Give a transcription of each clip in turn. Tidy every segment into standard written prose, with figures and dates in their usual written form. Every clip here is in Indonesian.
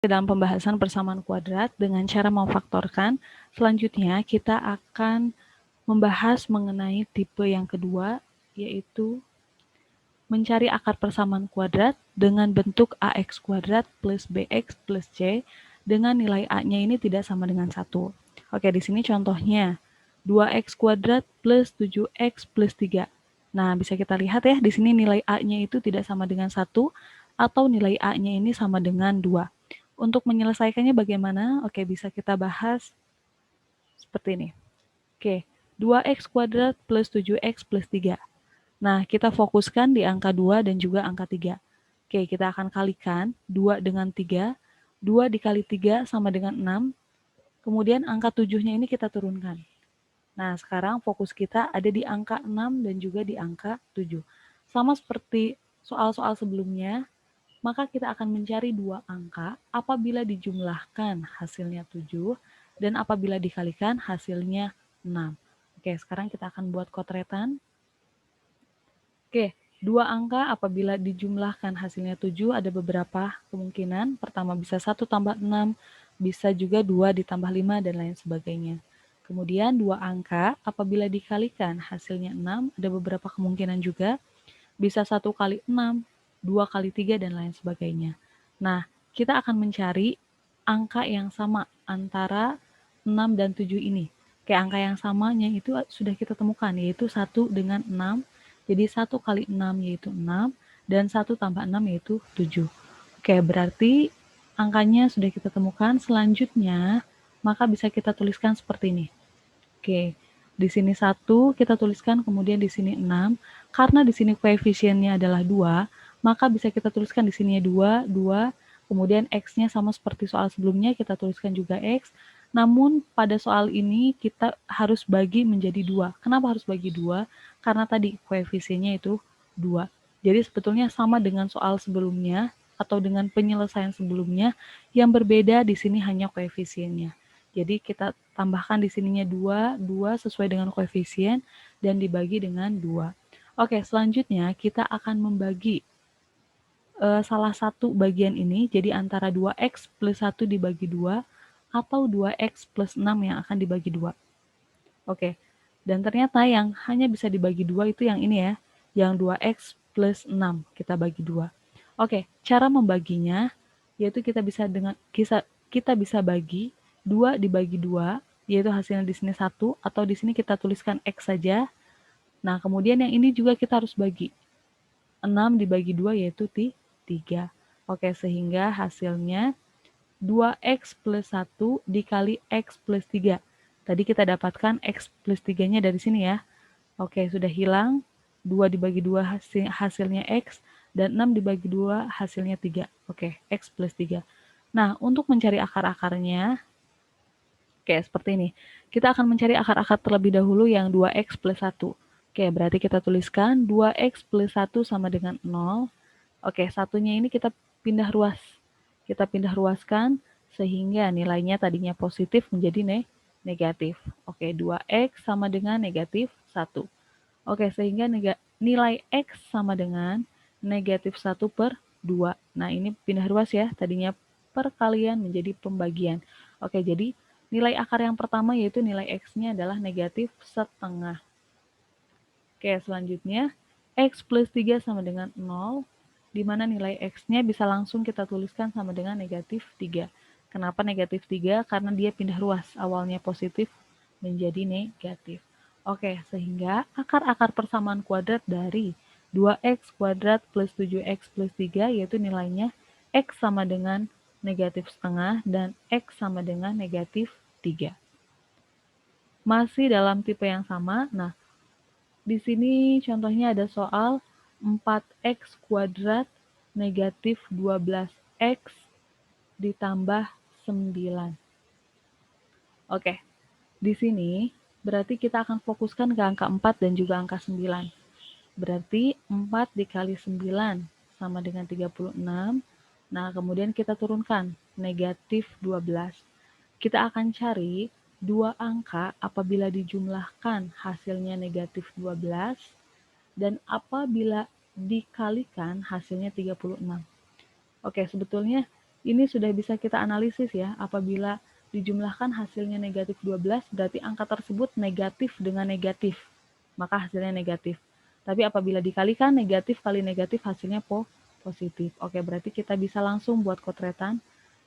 dalam pembahasan persamaan kuadrat dengan cara memfaktorkan. Selanjutnya kita akan membahas mengenai tipe yang kedua, yaitu mencari akar persamaan kuadrat dengan bentuk ax kuadrat plus bx plus c dengan nilai a-nya ini tidak sama dengan 1. Oke, di sini contohnya 2x kuadrat plus 7x plus 3. Nah, bisa kita lihat ya, di sini nilai a-nya itu tidak sama dengan 1 atau nilai a-nya ini sama dengan 2. Untuk menyelesaikannya bagaimana? Oke, bisa kita bahas seperti ini. Oke, 2x kuadrat plus 7x plus 3. Nah, kita fokuskan di angka 2 dan juga angka 3. Oke, kita akan kalikan 2 dengan 3. 2 dikali 3 sama dengan 6. Kemudian angka 7-nya ini kita turunkan. Nah, sekarang fokus kita ada di angka 6 dan juga di angka 7. Sama seperti soal-soal sebelumnya, maka kita akan mencari dua angka apabila dijumlahkan hasilnya 7 dan apabila dikalikan hasilnya 6. Oke, sekarang kita akan buat kotretan. Oke, dua angka apabila dijumlahkan hasilnya 7 ada beberapa kemungkinan. Pertama bisa 1 tambah 6, bisa juga 2 ditambah 5 dan lain sebagainya. Kemudian dua angka apabila dikalikan hasilnya 6 ada beberapa kemungkinan juga. Bisa 1 kali 6, 2 kali 3 dan lain sebagainya. Nah, kita akan mencari angka yang sama antara 6 dan 7 ini. Kayak angka yang samanya itu sudah kita temukan, yaitu 1 dengan 6. Jadi 1 kali 6 yaitu 6, dan 1 tambah 6 yaitu 7. Oke, berarti angkanya sudah kita temukan. Selanjutnya, maka bisa kita tuliskan seperti ini. Oke, di sini 1 kita tuliskan, kemudian di sini 6. Karena di sini koefisiennya adalah 2, maka bisa kita tuliskan di sini 2, 2, kemudian X-nya sama seperti soal sebelumnya, kita tuliskan juga X. Namun pada soal ini kita harus bagi menjadi 2. Kenapa harus bagi 2? Karena tadi koefisiennya itu 2. Jadi sebetulnya sama dengan soal sebelumnya atau dengan penyelesaian sebelumnya, yang berbeda di sini hanya koefisiennya. Jadi kita tambahkan di sininya 2, 2 sesuai dengan koefisien dan dibagi dengan 2. Oke, selanjutnya kita akan membagi salah satu bagian ini jadi antara 2x plus 1 dibagi 2 atau 2x plus 6 yang akan dibagi 2. Oke, dan ternyata yang hanya bisa dibagi 2 itu yang ini ya, yang 2x plus 6 kita bagi 2. Oke, cara membaginya yaitu kita bisa bagi 2 dibagi 2, yaitu hasilnya di sini 1, atau di sini kita tuliskan X saja. Nah, kemudian yang ini juga kita harus bagi. 6 dibagi 2 yaitu 3. Oke, sehingga hasilnya 2x plus 1 dikali x plus 3. Tadi kita dapatkan x plus 3-nya dari sini ya. Oke, sudah hilang. 2 dibagi 2 hasilnya x, dan 6 dibagi 2 hasilnya 3. Oke, x plus 3. Nah, untuk mencari akar-akarnya, oke, seperti ini. Kita akan mencari akar-akar terlebih dahulu yang 2x plus 1. Oke, berarti kita tuliskan 2x plus 1 sama dengan 0. Oke, satunya ini kita pindah ruas. Kita pindah ruaskan sehingga nilainya tadinya positif menjadi negatif. Oke, 2x sama dengan negatif 1. Oke, sehingga nilai x sama dengan negatif 1 per 2. Nah, ini pindah ruas ya, tadinya perkalian menjadi pembagian. Oke, jadi nilai akar yang pertama yaitu nilai x-nya adalah negatif setengah. Oke, selanjutnya x plus 3 sama dengan 0, di mana nilai x-nya bisa langsung kita tuliskan sama dengan negatif 3. Kenapa negatif 3? Karena dia pindah ruas, awalnya positif menjadi negatif. Oke, sehingga akar-akar persamaan kuadrat dari 2x kuadrat plus 7x plus 3 yaitu nilainya x sama dengan negatif setengah dan x sama dengan negatif 3. Masih dalam tipe yang sama, nah di sini contohnya ada soal 4x kuadrat negatif 12x ditambah 9. Oke, di sini berarti kita akan fokuskan ke angka 4 dan juga angka 9. Berarti 4 dikali 9 sama dengan 36. Nah, kemudian kita turunkan negatif 12. Kita akan cari dua angka apabila dijumlahkan hasilnya negatif 12 dan apabila dikalikan hasilnya 36. Oke, sebetulnya ini sudah bisa kita analisis ya, apabila dijumlahkan hasilnya negatif 12, berarti angka tersebut negatif dengan negatif, maka hasilnya negatif. Tapi apabila dikalikan negatif kali negatif hasilnya positif. Oke, berarti kita bisa langsung buat kotretan.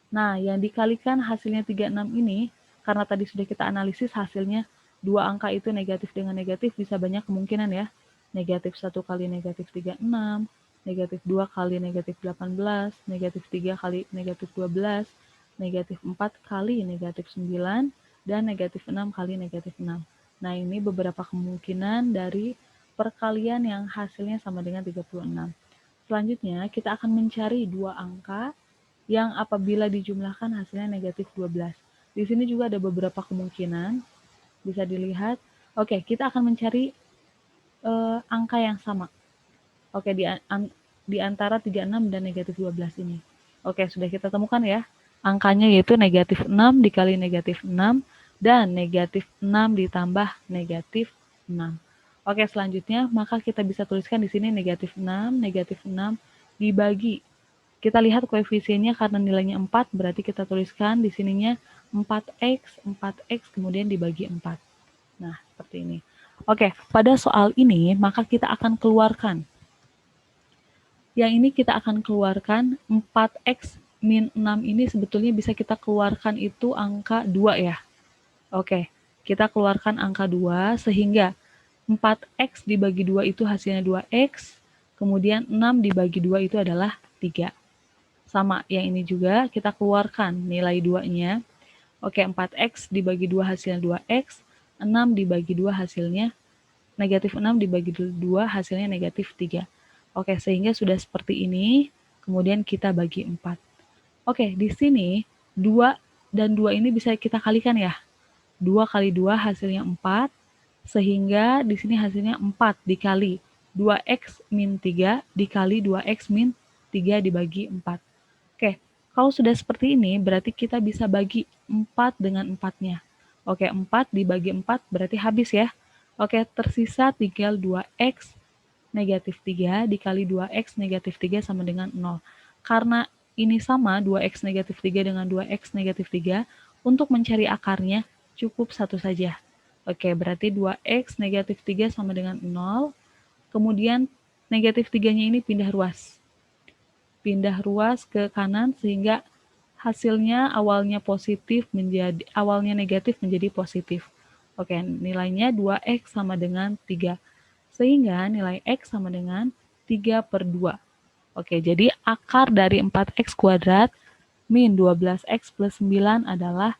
Nah, yang dikalikan hasilnya 36 ini, karena tadi sudah kita analisis hasilnya dua angka itu negatif dengan negatif bisa banyak kemungkinan ya. Negatif 1 kali negatif 36, negatif 2 kali negatif 18, negatif 3 kali negatif 12, negatif 4 kali negatif 9, dan negatif 6 kali negatif 6. Nah, ini beberapa kemungkinan dari perkalian yang hasilnya sama dengan 36. Selanjutnya, kita akan mencari dua angka yang apabila dijumlahkan hasilnya negatif 12. Di sini juga ada beberapa kemungkinan, bisa dilihat. Oke, kita akan mencari angka yang sama. Oke, di antara 36 dan negatif 12 ini. Oke, sudah kita temukan ya. Angkanya yaitu negatif 6 dikali negatif 6 dan negatif 6 ditambah negatif 6. Oke, selanjutnya maka kita bisa tuliskan di sini negatif 6 dibagi. Kita lihat koefisiennya karena nilainya 4, berarti kita tuliskan di sininya 4x kemudian dibagi 4. Nah, seperti ini. Oke, pada soal ini maka kita akan keluarkan. Yang ini kita akan keluarkan 4x min 6 ini sebetulnya bisa kita keluarkan itu angka 2 ya. Oke, kita keluarkan angka 2 sehingga 4x dibagi 2 itu hasilnya 2x, kemudian 6 dibagi 2 itu adalah 3. Sama, yang ini juga kita keluarkan nilai 2-nya. Oke, 4x dibagi 2 hasilnya 2x, 6 dibagi 2 hasilnya negatif 6 dibagi 2 hasilnya negatif 3. Oke, sehingga sudah seperti ini, kemudian kita bagi 4. Oke, di sini 2 dan 2 ini bisa kita kalikan ya. 2 kali 2 hasilnya 4, sehingga di sini hasilnya 4 dikali 2x min 3 dikali 2x min 3 dibagi 4. Oke, kalau sudah seperti ini, berarti kita bisa bagi 4 dengan 4-nya. Oke, 4 dibagi 4 berarti habis ya. Oke, tersisa tinggal 2x negatif 3 dikali 2x negatif 3 sama dengan 0. Karena ini sama, 2x negatif 3 dengan 2x negatif 3, untuk mencari akarnya cukup satu saja. Oke, berarti 2x negatif 3 sama dengan 0, kemudian negatif 3-nya ini pindah ruas ke kanan sehingga hasilnya awalnya negatif menjadi positif. Oke, nilainya 2x sama dengan 3. Sehingga nilai x sama dengan 3/2. Oke, jadi akar dari 4x kuadrat min 12x plus 9 adalah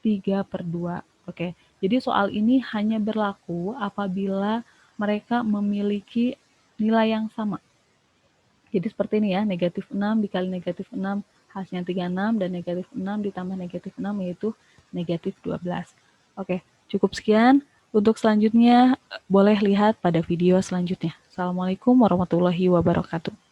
3/2. Oke, jadi soal ini hanya berlaku apabila mereka memiliki nilai yang sama. Jadi seperti ini ya, negatif 6 dikali negatif 6 hasilnya 36 dan negatif 6 ditambah negatif 6 yaitu negatif 12. Oke, cukup sekian. Untuk selanjutnya boleh lihat pada video selanjutnya. Assalamualaikum warahmatullahi wabarakatuh.